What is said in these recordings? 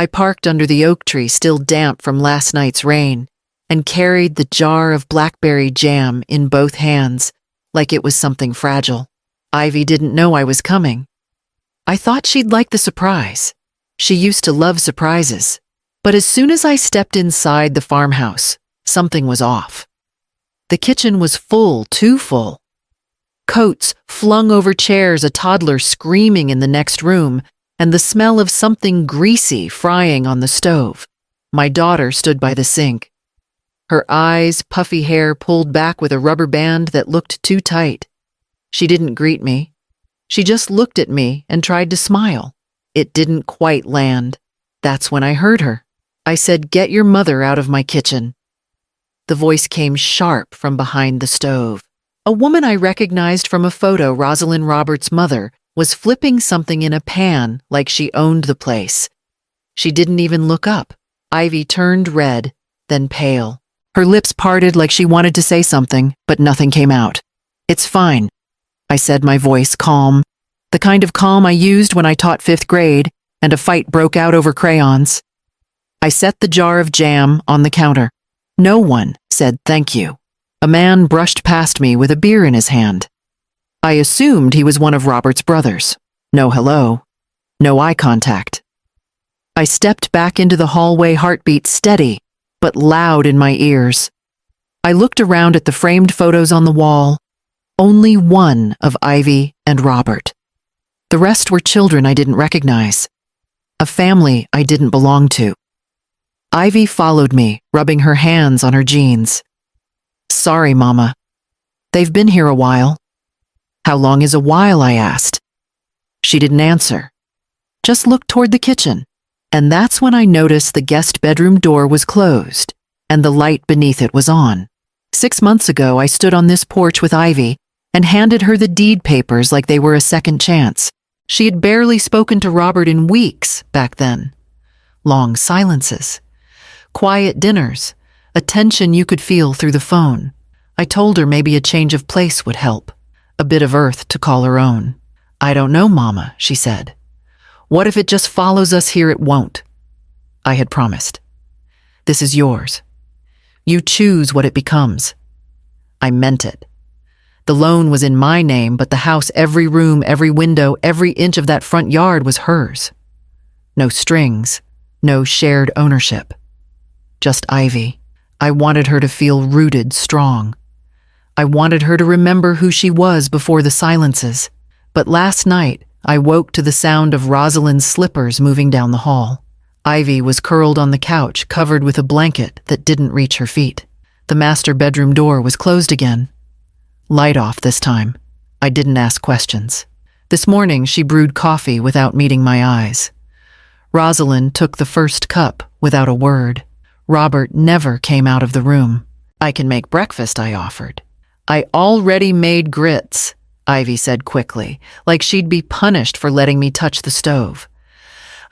I parked under the oak tree still damp from last night's rain and carried the jar of blackberry jam in both hands like it was something fragile. Ivy didn't know I was coming. I thought she'd like the surprise. She used to love surprises. But as soon as I stepped inside the farmhouse, something was off. The kitchen was full, too full. Coats flung over chairs, a toddler screaming in the next room, and the smell of something greasy frying on the stove. My daughter stood by the sink. Her eyes, puffy hair pulled back with a rubber band that looked too tight. She didn't greet me. She just looked at me and tried to smile. It didn't quite land. That's when I heard her. I said, "Get your mother out of my kitchen." The voice came sharp from behind the stove. A woman I recognized from a photo, Rosalind Roberts' mother, was flipping something in a pan like she owned the place. She didn't even look up. Ivy turned red, then pale. Her lips parted like she wanted to say something, but nothing came out. "It's fine," I said, my voice calm, the kind of calm I used when I taught 5th grade and a fight broke out over crayons. I set the jar of jam on the counter. No one said thank you. A man brushed past me with a beer in his hand. I assumed he was one of Robert's brothers. No hello. No eye contact. I stepped back into the hallway, heartbeat steady, but loud in my ears. I looked around at the framed photos on the wall. Only one of Ivy and Robert. The rest were children I didn't recognize. A family I didn't belong to. Ivy followed me, rubbing her hands on her jeans. "Sorry, Mama. They've been here a while." "How long is a while?" I asked. She didn't answer. Just looked toward the kitchen. And that's when I noticed the guest bedroom door was closed, and the light beneath it was on. 6 months ago, I stood on this porch with Ivy and handed her the deed papers like they were a second chance. She had barely spoken to Robert in weeks back then. Long silences. Quiet dinners, a tension you could feel through the phone. I told her maybe a change of place would help, a bit of earth to call her own. "I don't know, Mama," she said. "What if it just follows us here?" "It won't." I had promised. "This is yours. You choose what it becomes." I meant it. The loan was in my name, but the house, every room, every window, every inch of that front yard was hers. No strings, no shared ownership. Just Ivy. I wanted her to feel rooted strong. I wanted her to remember who she was before the silences. But last night, I woke to the sound of Rosalind's slippers moving down the hall. Ivy was curled on the couch, covered with a blanket that didn't reach her feet. The master bedroom door was closed again. Light off this time. I didn't ask questions. This morning, she brewed coffee without meeting my eyes. Rosalind took the first cup without a word. Robert never came out of the room. "I can make breakfast," I offered. "I already made grits," Ivy said quickly, like she'd be punished for letting me touch the stove.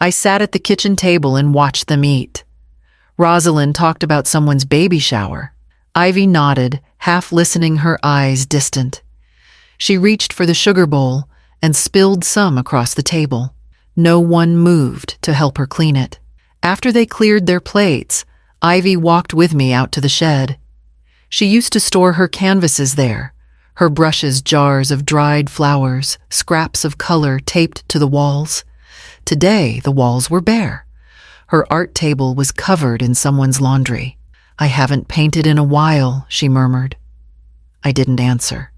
I sat at the kitchen table and watched them eat. Rosalind talked about someone's baby shower. Ivy nodded, half listening, her eyes distant. She reached for the sugar bowl and spilled some across the table. No one moved to help her clean it. After they cleared their plates, Ivy walked with me out to the shed. She used to store her canvases there, her brushes jars of dried flowers, scraps of color taped to the walls. Today, the walls were bare. Her art table was covered in someone's laundry. "I haven't painted in a while," she murmured. I didn't answer.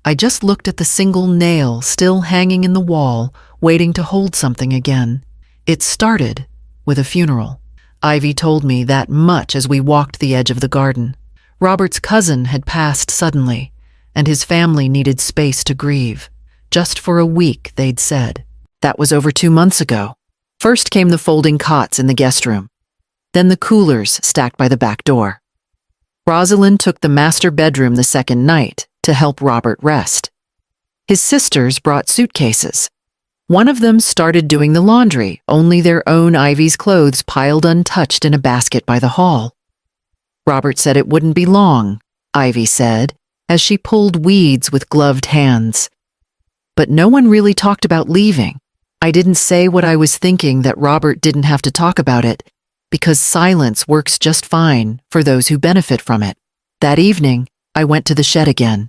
I just looked at the single nail still hanging in the wall, waiting to hold something again. It started with a funeral. Ivy told me that much as we walked the edge of the garden. Robert's cousin had passed suddenly, and his family needed space to grieve. Just for a week, they'd said. That was over 2 months ago. First came the folding cots in the guest room, then the coolers stacked by the back door. Rosalind took the master bedroom the second night to help Robert rest. His sisters brought suitcases. One of them started doing the laundry, only their own Ivy's clothes piled untouched in a basket by the hall. Robert said it wouldn't be long, Ivy said, as she pulled weeds with gloved hands. But no one really talked about leaving. I didn't say what I was thinking that Robert didn't have to talk about it, because silence works just fine for those who benefit from it. That evening, I went to the shed again.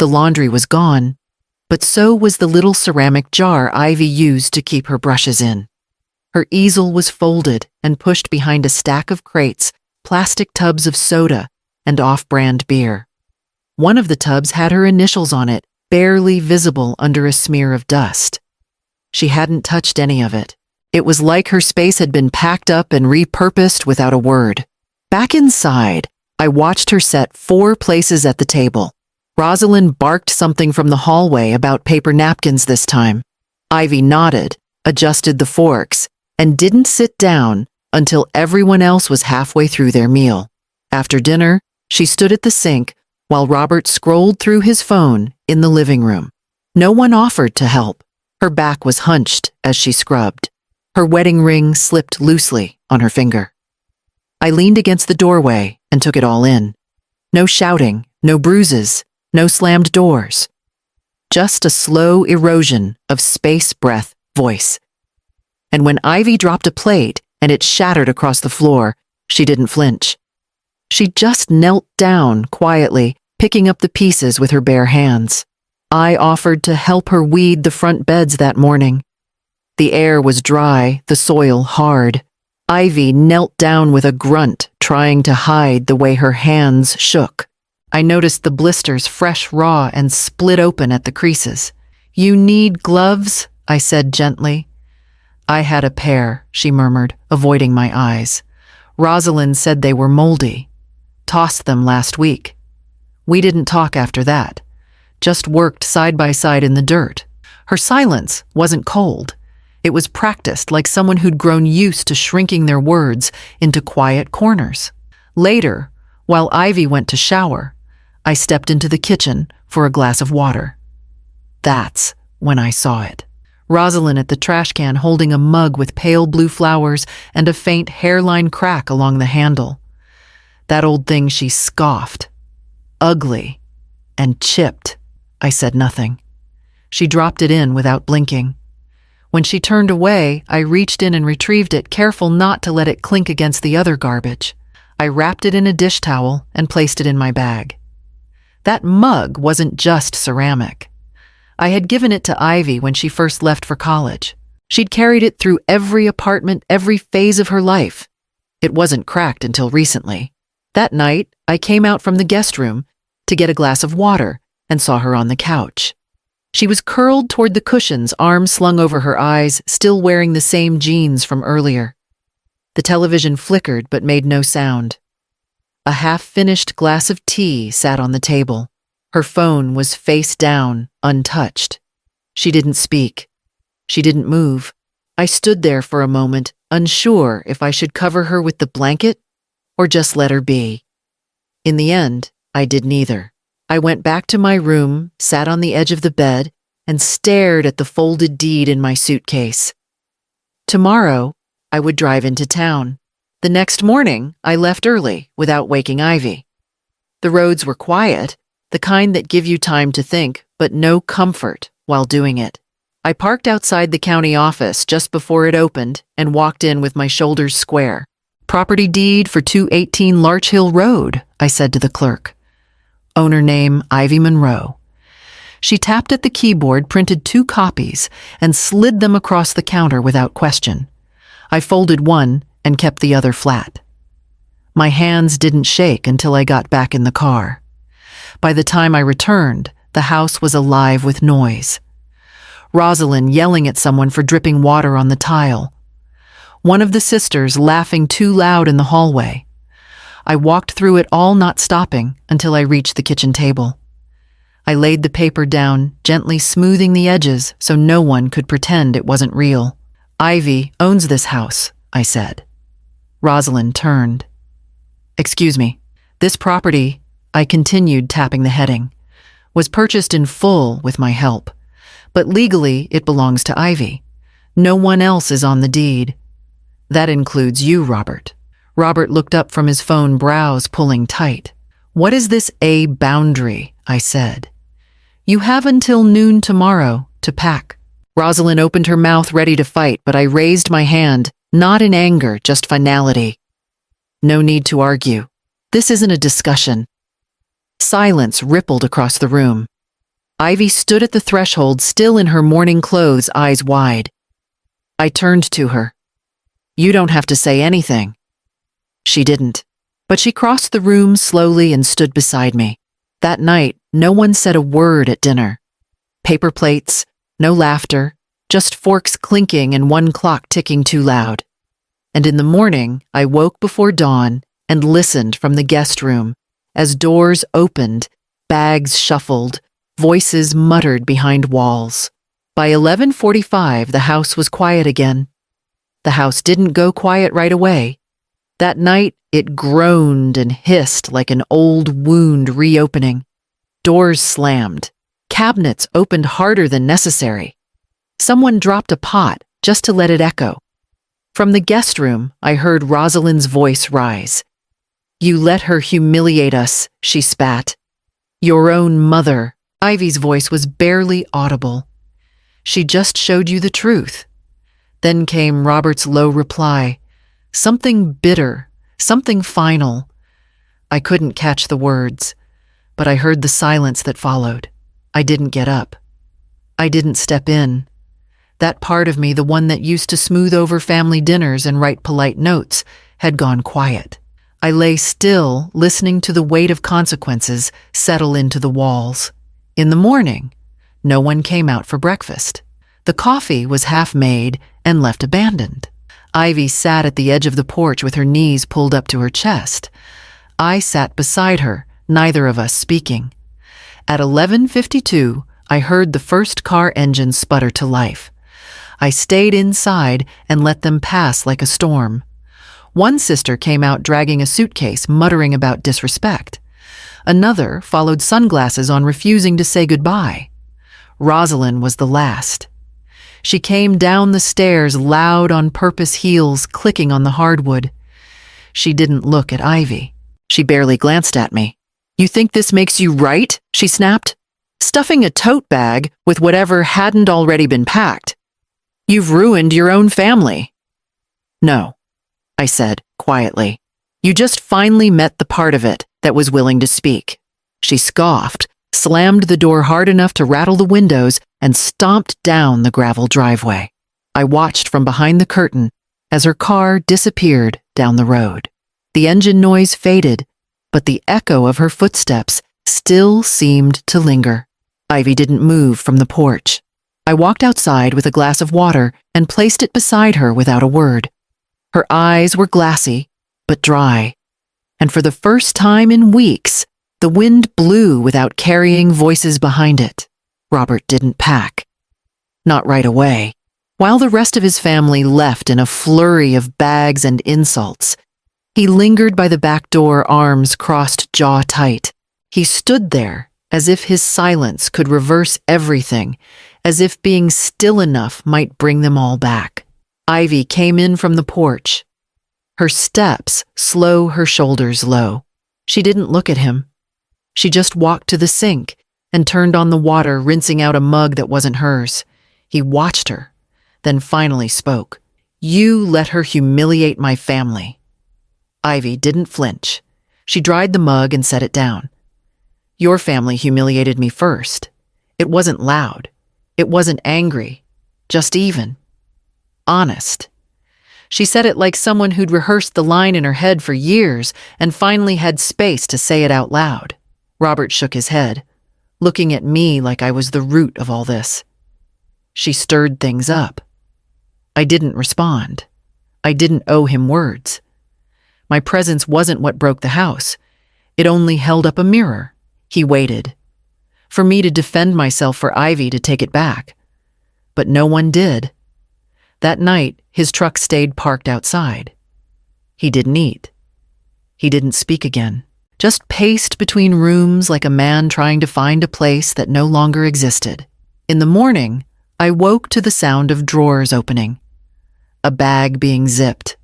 The laundry was gone, but so was the little ceramic jar Ivy used to keep her brushes in. Her easel was folded and pushed behind a stack of crates, plastic tubs of soda, and off-brand beer. One of the tubs had her initials on it, barely visible under a smear of dust. She hadn't touched any of it. It was like her space had been packed up and repurposed without a word. Back inside, I watched her set 4 places at the table. Rosalind barked something from the hallway about paper napkins this time. Ivy nodded, adjusted the forks, and didn't sit down until everyone else was halfway through their meal. After dinner, she stood at the sink while Robert scrolled through his phone in the living room. No one offered to help. Her back was hunched as she scrubbed. Her wedding ring slipped loosely on her finger. I leaned against the doorway and took it all in. No shouting, no bruises, no slammed doors. Just a slow erosion of space, breath, voice. And when Ivy dropped a plate and it shattered across the floor, she didn't flinch. She just knelt down quietly, picking up the pieces with her bare hands. I offered to help her weed the front beds that morning. The air was dry, the soil hard. Ivy knelt down with a grunt, trying to hide the way her hands shook. I noticed the blisters fresh raw and split open at the creases. "You need gloves?" I said gently. "I had a pair," she murmured, avoiding my eyes. "Rosalind said they were moldy. Tossed them last week." We didn't talk after that, just worked side by side in the dirt. Her silence wasn't cold. It was practiced, like someone who'd grown used to shrinking their words into quiet corners. Later, while Ivy went to shower, I stepped into the kitchen for a glass of water. That's when I saw it. Rosalind at the trash can holding a mug with pale blue flowers and a faint hairline crack along the handle. That old thing she scoffed. Ugly and chipped. I said nothing. She dropped it in without blinking. When she turned away, I reached in and retrieved it, careful not to let it clink against the other garbage. I wrapped it in a dish towel and placed it in my bag. That mug wasn't just ceramic. I had given it to Ivy when she first left for college. She'd carried it through every apartment, every phase of her life. It wasn't cracked until recently. That night, I came out from the guest room to get a glass of water and saw her on the couch. She was curled toward the cushions, arms slung over her eyes, still wearing the same jeans from earlier. The television flickered but made no sound. A half-finished glass of tea sat on the table. Her phone was face down, untouched. She didn't speak. She didn't move. I stood there for a moment, unsure if I should cover her with the blanket or just let her be. In the end, I did neither. I went back to my room, sat on the edge of the bed, and stared at the folded deed in my suitcase. Tomorrow, I would drive into town. The next morning, I left early without waking Ivy. The roads were quiet, the kind that give you time to think, but no comfort while doing it. I parked outside the county office just before it opened and walked in with my shoulders square. "Property deed for 218 Larch Hill Road," I said to the clerk. Owner name, Ivy Monroe. She tapped at the keyboard, printed 2 copies, and slid them across the counter without question. I folded one and kept the other flat. My hands didn't shake until I got back in the car. By the time I returned, the house was alive with noise. Rosalind yelling at someone for dripping water on the tile. One of the sisters laughing too loud in the hallway. I walked through it all, not stopping, until I reached the kitchen table. I laid the paper down, gently smoothing the edges so no one could pretend it wasn't real. "Ivy owns this house," I said. Rosalind turned. "Excuse me. This property," I continued, tapping the heading, "was purchased in full with my help. But legally, it belongs to Ivy. No one else is on the deed. That includes you, Robert." Robert looked up from his phone, brows pulling tight. "What is this a boundary?" I said. "You have until noon tomorrow to pack." Rosalind opened her mouth ready to fight, but I raised my hand, not in anger, just finality. No need to argue. This isn't a discussion. Silence rippled across the room. Ivy stood at the threshold, still in her morning clothes, eyes wide. I turned to her. You don't have to say anything. She didn't, but she crossed the room slowly and stood beside me. That night, no one said a word at dinner. Paper plates, no laughter, just forks clinking and one clock ticking too loud. And in the morning, I woke before dawn and listened from the guest room as doors opened, bags shuffled, voices muttered behind walls. By 11:45, the house was quiet again. The house didn't go quiet right away. That night, it groaned and hissed like an old wound reopening. Doors slammed. Cabinets opened harder than necessary. Someone dropped a pot just to let it echo. From the guest room, I heard Rosalind's voice rise. You let her humiliate us, she spat. Your own mother. Ivy's voice was barely audible. She just showed you the truth. Then came Robert's low reply. Something bitter, something final. I couldn't catch the words, but I heard the silence that followed. I didn't get up. I didn't step in. That part of me, the one that used to smooth over family dinners and write polite notes, had gone quiet. I lay still, listening to the weight of consequences settle into the walls. In the morning, no one came out for breakfast. The coffee was half made and left abandoned. Ivy sat at the edge of the porch with her knees pulled up to her chest. I sat beside her, neither of us speaking. At 11:52, I heard the first car engine sputter to life. I stayed inside and let them pass like a storm. One sister came out dragging a suitcase, muttering about disrespect. Another followed sunglasses on, refusing to say goodbye. Rosalind was the last. She came down the stairs, loud on purpose heels clicking on the hardwood. She didn't look at Ivy. She barely glanced at me. You think this makes you right? She snapped. Stuffing a tote bag with whatever hadn't already been packed. You've ruined your own family. No, I said quietly. You just finally met the part of it that was willing to speak. She scoffed, slammed the door hard enough to rattle the windows, and stomped down the gravel driveway. I watched from behind the curtain as her car disappeared down the road. The engine noise faded, but the echo of her footsteps still seemed to linger. Ivy didn't move from the porch. I walked outside with a glass of water and placed it beside her without a word. Her eyes were glassy, but dry. And for the first time in weeks, the wind blew without carrying voices behind it. Robert didn't pack. Not right away. While the rest of his family left in a flurry of bags and insults, he lingered by the back door, arms crossed, jaw tight. He stood there as if his silence could reverse everything, as if being still enough might bring them all back. Ivy came in from the porch. Her steps slow, her shoulders low. She didn't look at him. She just walked to the sink and turned on the water, rinsing out a mug that wasn't hers. He watched her, then finally spoke. You let her humiliate my family. Ivy didn't flinch. She dried the mug and set it down. Your family humiliated me first. It wasn't loud. It wasn't angry. Just even. Honest. She said it like someone who'd rehearsed the line in her head for years and finally had space to say it out loud. Robert shook his head, looking at me like I was the root of all this. She stirred things up. I didn't respond. I didn't owe him words. My presence wasn't what broke the house. It only held up a mirror. He waited. For me to defend myself, for Ivy to take it back. But no one did. That night, his truck stayed parked outside. He didn't eat. He didn't speak again. Just paced between rooms like a man trying to find a place that no longer existed. In the morning, I woke to the sound of drawers opening, a bag being zipped,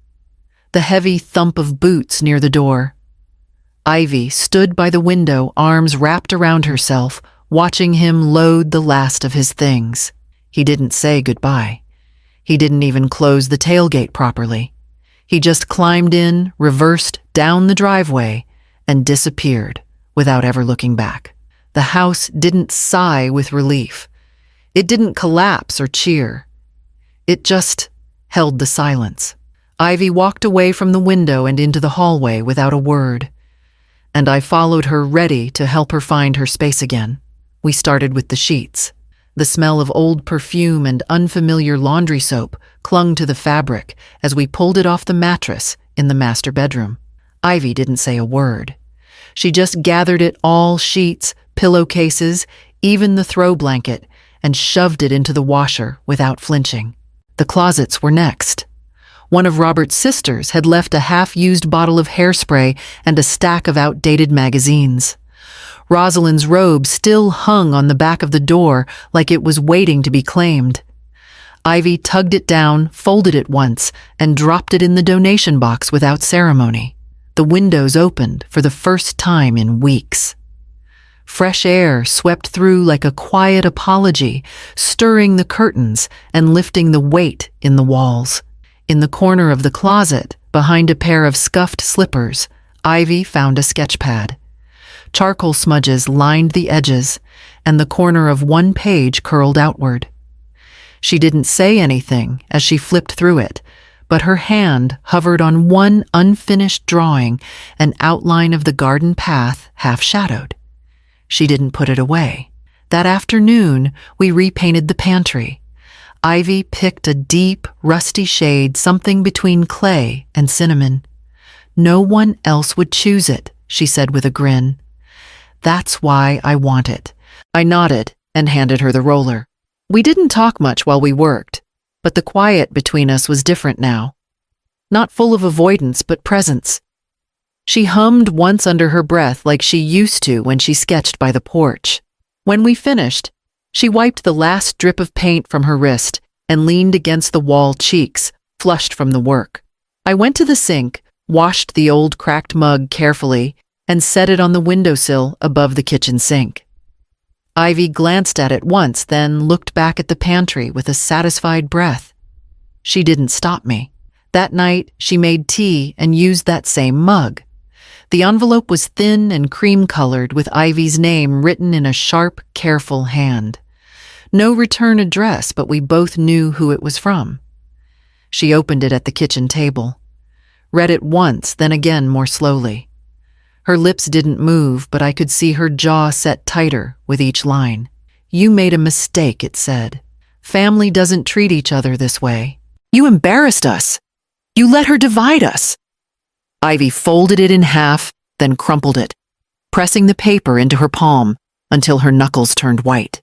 the heavy thump of boots near the door. Ivy stood by the window, arms wrapped around herself, watching him load the last of his things. He didn't say goodbye. He didn't even close the tailgate properly. He just climbed in, reversed down the driveway, and disappeared without ever looking back. The house didn't sigh with relief. It didn't collapse or cheer. It just held the silence. Ivy walked away from the window and into the hallway without a word, and I followed her, ready to help her find her space again. We started with the sheets. The smell of old perfume and unfamiliar laundry soap clung to the fabric as we pulled it off the mattress in the master bedroom. Ivy didn't say a word. She just gathered it all, sheets, pillowcases, even the throw blanket, and shoved it into the washer without flinching. The closets were next. One of Robert's sisters had left a half-used bottle of hairspray and a stack of outdated magazines. Rosalind's robe still hung on the back of the door like it was waiting to be claimed. Ivy tugged it down, folded it once, and dropped it in the donation box without ceremony. The windows opened for the first time in weeks. Fresh air swept through like a quiet apology, stirring the curtains and lifting the weight in the walls. In the corner of the closet, behind a pair of scuffed slippers, Ivy found a sketch pad. Charcoal smudges lined the edges, and the corner of one page curled outward. She didn't say anything as she flipped through it, but her hand hovered on one unfinished drawing, an outline of the garden path half-shadowed. She didn't put it away. That afternoon, we repainted the pantry. Ivy picked a deep, rusty shade, something between clay and cinnamon. "No one else would choose it," she said with a grin. "That's why I want it." I nodded and handed her the roller. We didn't talk much while we worked, but the quiet between us was different now. Not full of avoidance, but presence. She hummed once under her breath like she used to when she sketched by the porch. When we finished, she wiped the last drip of paint from her wrist and leaned against the wall, cheeks flushed from the work. I went to the sink, washed the old cracked mug carefully, and set it on the windowsill above the kitchen sink. Ivy glanced at it once, then looked back at the pantry with a satisfied breath. She didn't stop me. That night, she made tea and used that same mug. The envelope was thin and cream-colored with Ivy's name written in a sharp, careful hand. No return address, but we both knew who it was from. She opened it at the kitchen table. Read it once, then again more slowly. Her lips didn't move, but I could see her jaw set tighter with each line. "You made a mistake," it said. "Family doesn't treat each other this way. You embarrassed us. You let her divide us." Ivy folded it in half, then crumpled it, pressing the paper into her palm until her knuckles turned white.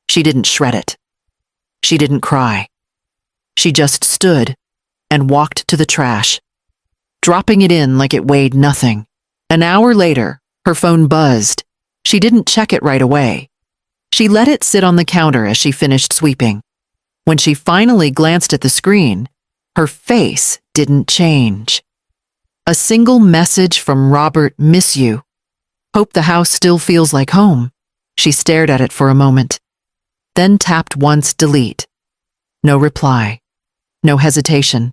She didn't shred it. She didn't cry. She just stood and walked to the trash, dropping it in like it weighed nothing. An hour later, her phone buzzed. She didn't check it right away. She let it sit on the counter as she finished sweeping. When she finally glanced at the screen, her face didn't change. A single message from Robert: "Miss you. Hope the house still feels like home." She stared at it for a moment, then tapped once, delete. No reply. No hesitation.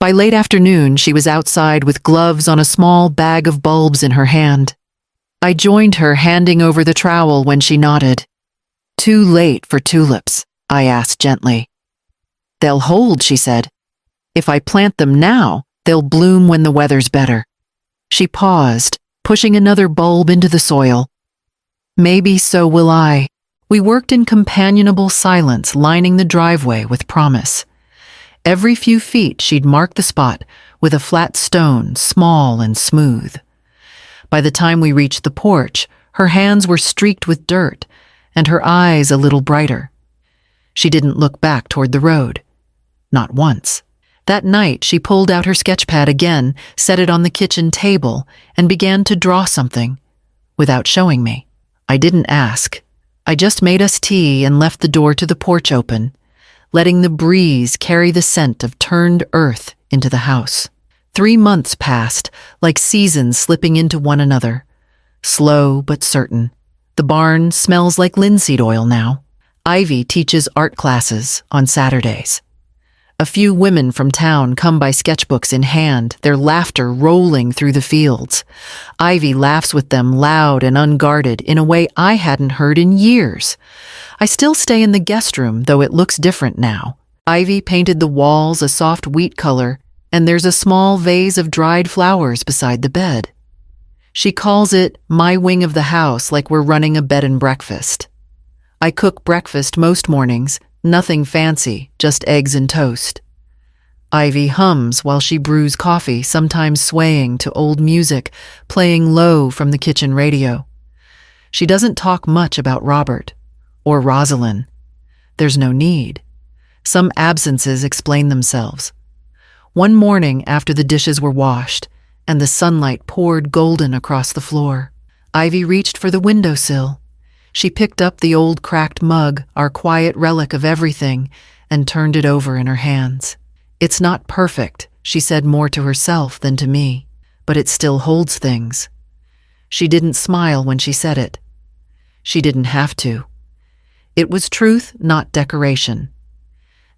By late afternoon, she was outside with gloves on, a small bag of bulbs in her hand. I joined her, handing over the trowel when she nodded. "Too late for tulips?" I asked gently. "They'll hold," she said. "If I plant them now, they'll bloom when the weather's better." She paused, pushing another bulb into the soil. "Maybe so will I." We worked in companionable silence, lining the driveway with promise. Every few feet, she'd mark the spot with a flat stone, small and smooth. By the time we reached the porch, her hands were streaked with dirt and her eyes a little brighter. She didn't look back toward the road. Not once. That night, she pulled out her sketch pad again, set it on the kitchen table, and began to draw something, without showing me. I didn't ask. I just made us tea and left the door to the porch open, letting the breeze carry the scent of turned earth into the house. 3 months passed, like seasons slipping into one another. Slow but certain. The barn smells like linseed oil now. Ivy teaches art classes on Saturdays. A few women from town come by sketchbooks in hand, their laughter rolling through the fields. Ivy laughs with them loud and unguarded in a way I hadn't heard in years. I still stay in the guest room, though it looks different now. Ivy painted the walls a soft wheat color, and there's a small vase of dried flowers beside the bed. She calls it my wing of the house, like we're running a bed and breakfast. I cook breakfast most mornings, nothing fancy, just eggs and toast. Ivy hums while she brews coffee, sometimes swaying to old music, playing low from the kitchen radio. She doesn't talk much about Robert or Rosalind. There's no need. Some absences explain themselves. One morning after the dishes were washed and the sunlight poured golden across the floor, Ivy reached for the windowsill. She picked up the old cracked mug, our quiet relic of everything, and turned it over in her hands. It's not perfect, she said more to herself than to me, but it still holds things. She didn't smile when she said it. She didn't have to. It was truth, not decoration.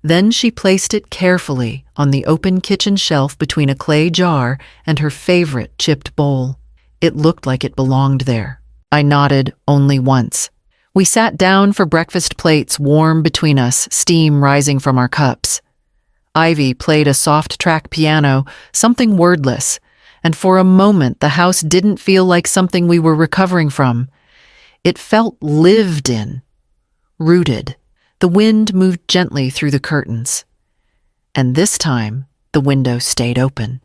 Then she placed it carefully on the open kitchen shelf between a clay jar and her favorite chipped bowl. It looked like it belonged there. I nodded only once. We sat down for breakfast, plates warm between us, steam rising from our cups. Ivy played a soft-track piano, something wordless, and for a moment the house didn't feel like something we were recovering from. It felt lived in, rooted. The wind moved gently through the curtains. And this time, the window stayed open.